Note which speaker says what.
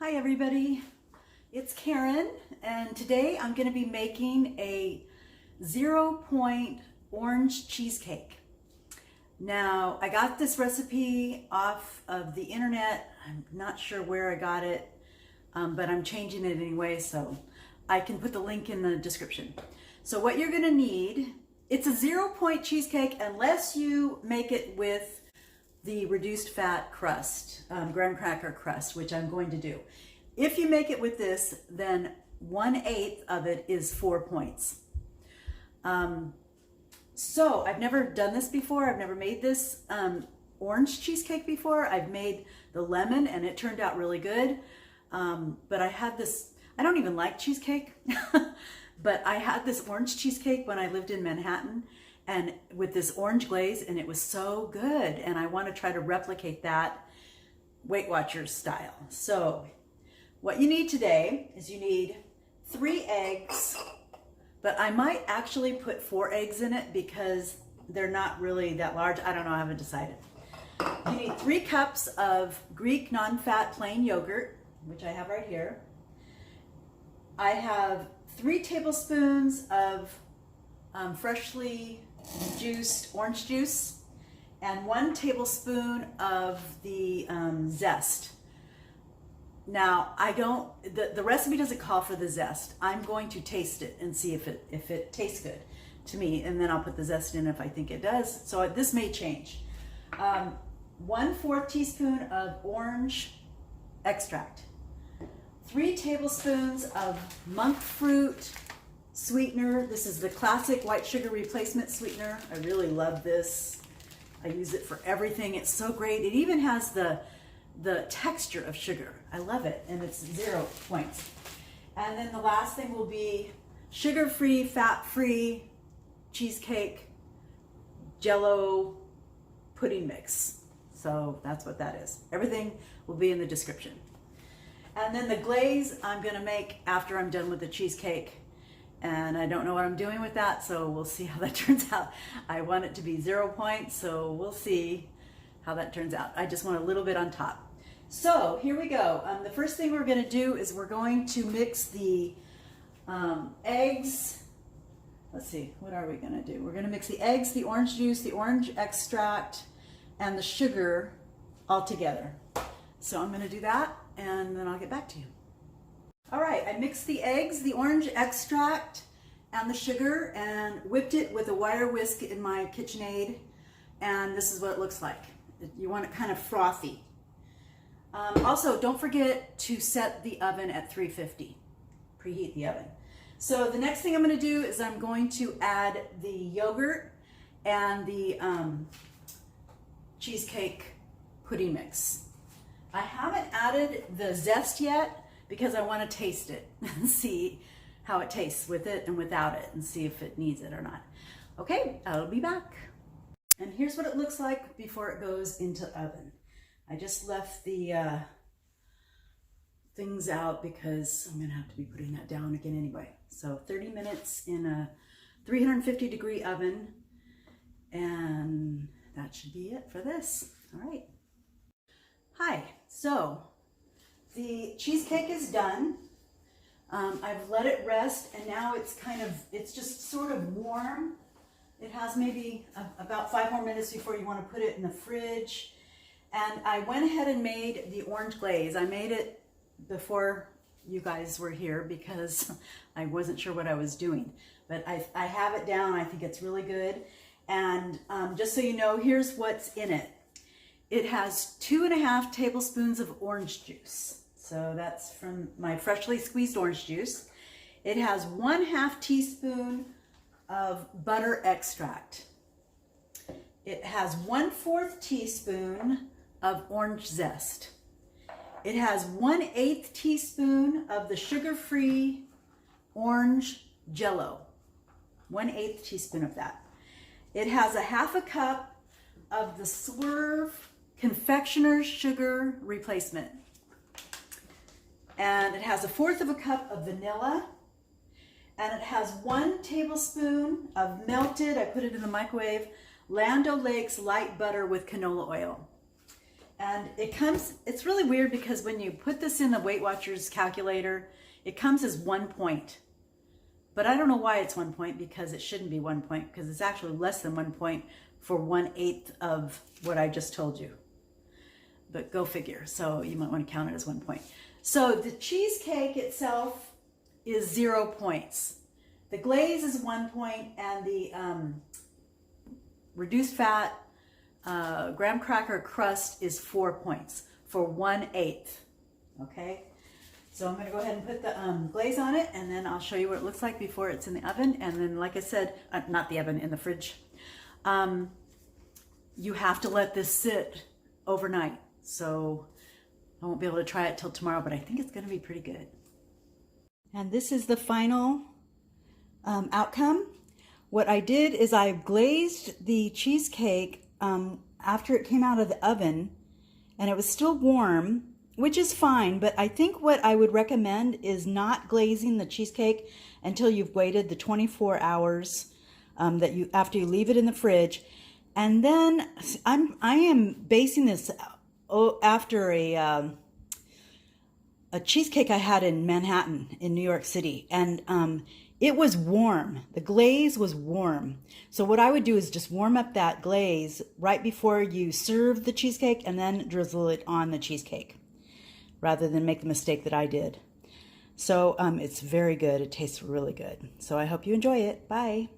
Speaker 1: Hi everybody, it's Karen, and today I'm going to be making a 0-point orange cheesecake. Now, I got this recipe off of the internet. I'm not sure where I got it, but I'm changing it anyway, so I can put the link in the description. So what you're going to need, it's a 0-point cheesecake unless you make it with the reduced fat crust, graham cracker crust, which I'm going to do. If you make it with this, then 1/8 of it is 4 points. So I've never done this before. I've never made this orange cheesecake before. I've made the lemon and it turned out really good. But I had this, I don't even like cheesecake, but I had this orange cheesecake when I lived in Manhattan, and with this orange glaze, and it was so good. And I want to try to replicate that Weight Watchers style. So what you need today is you need 3 eggs, but I might actually put 4 eggs in it because they're not really that large. I don't know, I haven't decided. You need 3 cups of Greek non-fat plain yogurt, which I have right here. I have 3 tablespoons of freshly juiced orange juice and 1 tablespoon of the zest. Now, the recipe doesn't call for the zest. I'm going to taste it and see if it tastes good to me, and then I'll put the zest in if I think it does. So this may change. 1/4 teaspoon of orange extract, 3 tablespoons of monk fruit sweetener. This is the classic white sugar replacement sweetener. I really love this. I use it for everything. It's so great. It even has the texture of sugar. I love it, and it's 0 points. And then the last thing will be sugar-free, fat-free cheesecake Jello pudding mix. So that's what that is. Everything will be in the description. And then the glaze I'm gonna make after I'm done with the cheesecake. And I don't know what I'm doing with that, so we'll see how that turns out. I want it to be 0 points, so we'll see how that turns out. I just want a little bit on top. So here we go. The first thing we're going to do is we're going to mix the eggs. Let's see, what are we going to do? We're going to mix the eggs, the orange juice, the orange extract, and the sugar all together. So I'm going to do that, and then I'll get back to you. All right, I mixed the eggs, the orange extract, and the sugar, and whipped it with a wire whisk in my KitchenAid, and this is what it looks like. You want it kind of frothy. Also, don't forget to set the oven at 350. Preheat the oven. So the next thing I'm going to do is I'm going to add the yogurt and the cheesecake pudding mix. I haven't added the zest yet because I want to taste it and see how it tastes with it and without it, and see if it needs it or not. Okay, I'll be back. And here's what it looks like before it goes into the oven. I just left the things out because I'm gonna have to be putting that down again anyway. So 30 minutes in a 350-degree oven, and that should be it for this. All right. Hi, so the cheesecake is done. I've let it rest, and now it's just sort of warm. It has maybe about 5 more minutes before you want to put it in the fridge. And I went ahead and made the orange glaze. I made it before you guys were here because I wasn't sure what I was doing. But I have it down. I think it's really good. And just so you know, here's what's in it. It has 2.5 tablespoons of orange juice. So that's from my freshly squeezed orange juice. It has 1/2 teaspoon of butter extract. It has 1/4 teaspoon of orange zest. It has 1/8 teaspoon of the sugar-free orange Jello. 1/8 teaspoon of that. It has 1/2 cup of the Swerve Confectioners sugar replacement. And it has 1/4 cup of vanilla. And it has 1 tablespoon of melted, I put it in the microwave, Land O'Lakes light butter with canola oil. And it comes, it's really weird because when you put this in the Weight Watchers calculator, it comes as 1 point. But I don't know why it's 1 point, because it shouldn't be 1 point, because it's actually less than 1 point for 1/8 of what I just told you. But go figure. So you might want to count it as 1 point. So the cheesecake itself is 0 points. The glaze is 1 point, and the reduced fat graham cracker crust is 4 points for 1/8. Okay, so I'm going to go ahead and put the glaze on it, and then I'll show you what it looks like before it's in the oven. And then, like I said, not the oven, in the fridge. You have to let this sit overnight, so I won't be able to try it till tomorrow, but I think it's going to be pretty good. And this is the final outcome. What I did is I glazed the cheesecake after it came out of the oven, and it was still warm, which is fine, but I think what I would recommend is not glazing the cheesecake until you've waited the 24 hours after you leave it in the fridge. And then I am basing this after a cheesecake I had in Manhattan in New York City, and it was warm. The glaze was warm. So what I would do is just warm up that glaze right before you serve the cheesecake, and then drizzle it on the cheesecake, rather than make the mistake that I did. So it's very good. It tastes really good. So I hope you enjoy it. Bye.